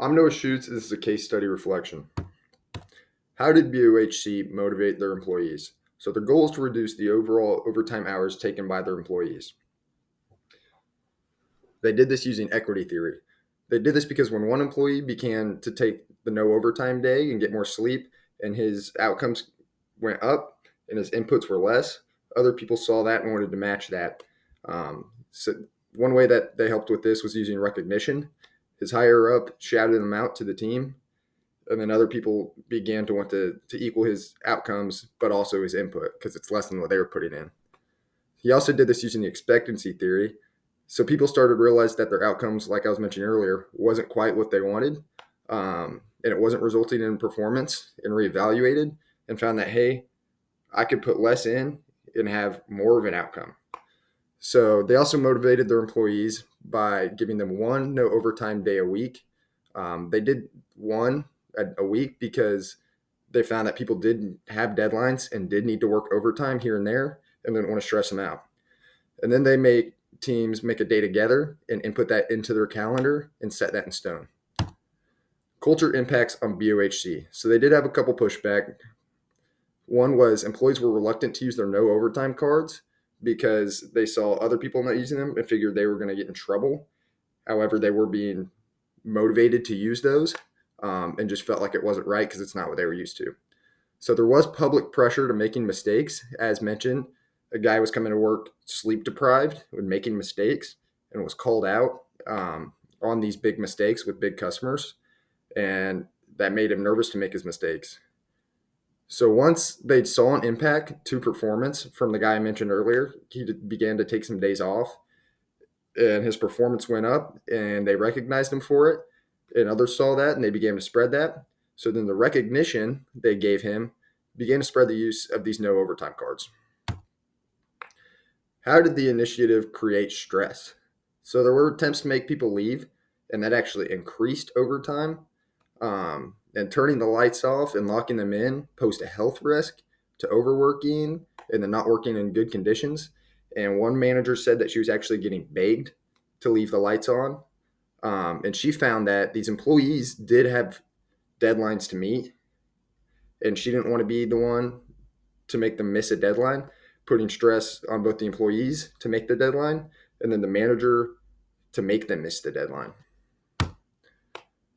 I'm Noah Schuetz. This is a case study reflection. How did BOHC motivate their employees? So their goal is to reduce the overall overtime hours taken by their employees. They did this using equity theory. They did this because when one employee began to take the no overtime day and get more sleep, and his outcomes went up and his inputs were less, other people saw that and wanted to match that. So one way that they helped with this was using recognition. His higher up shouted him out to the team, and then other people began to want to equal his outcomes, but also his input because it's less than what they were putting in. He also did this using the expectancy theory. So people started to realize that their outcomes, like I was mentioning earlier, wasn't quite what they wanted, and it wasn't resulting in performance, and reevaluated and found that, hey, I could put less in and have more of an outcome. So they also motivated their employees by giving them one no overtime day a week. They did one a week because they found that people did have deadlines and did need to work overtime here and there and didn't want to stress them out. And then they make teams make a day together and input that into their calendar and set that in stone. Culture impacts on BOHC. So they did have a couple pushback. One was employees were reluctant to use their no overtime cards because they saw other people not using them and figured they were going to get in trouble. However, they were being motivated to use those, and just felt like it wasn't right because it's not what they were used to. So there was public pressure to making mistakes. As mentioned, a guy was coming to work sleep deprived and making mistakes and was called out on these big mistakes with big customers. And that made him nervous to make his mistakes. So once they saw an impact to performance from the guy I mentioned earlier, he began to take some days off and his performance went up and they recognized him for it. And others saw that and they began to spread that. So then the recognition they gave him began to spread the use of these no overtime cards. How did the initiative create stress? So there were attempts to make people leave, and that actually increased overtime. And turning the lights off and locking them in posed a health risk to overworking and then not working in good conditions. And one manager said that she was actually getting begged to leave the lights on. And she found that these employees did have deadlines to meet, and she didn't want to be the one to make them miss a deadline, putting stress on both the employees to make the deadline and then the manager to make them miss the deadline.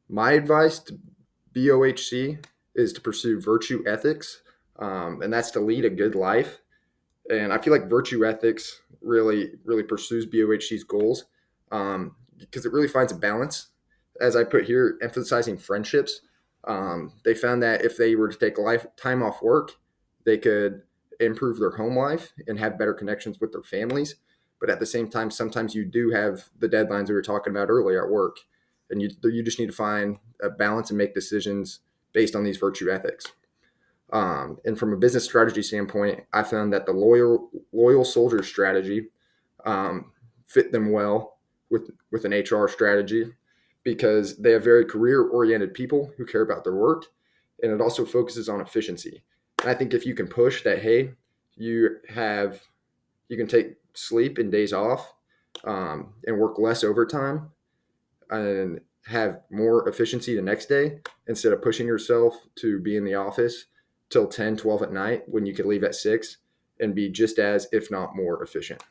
My advice to BOHC is to pursue virtue ethics, and that's to lead a good life. And I feel like virtue ethics really pursues BOHC's goals because it really finds a balance. As I put here, emphasizing friendships. They found that if they were to take time off work, they could improve their home life and have better connections with their families. But at the same time, sometimes you do have the deadlines we were talking about earlier at work, and you just need to find a balance and make decisions based on these virtue ethics. And from a business strategy standpoint, I found that the loyal soldier strategy fit them well with an HR strategy because they have very career-oriented people who care about their work, and it also focuses on efficiency. And I think if you can push that, hey, you can take sleep and days off and work less overtime and have more efficiency the next day instead of pushing yourself to be in the office till 10, 12 at night when you could leave at 6 and be just as, if not more efficient.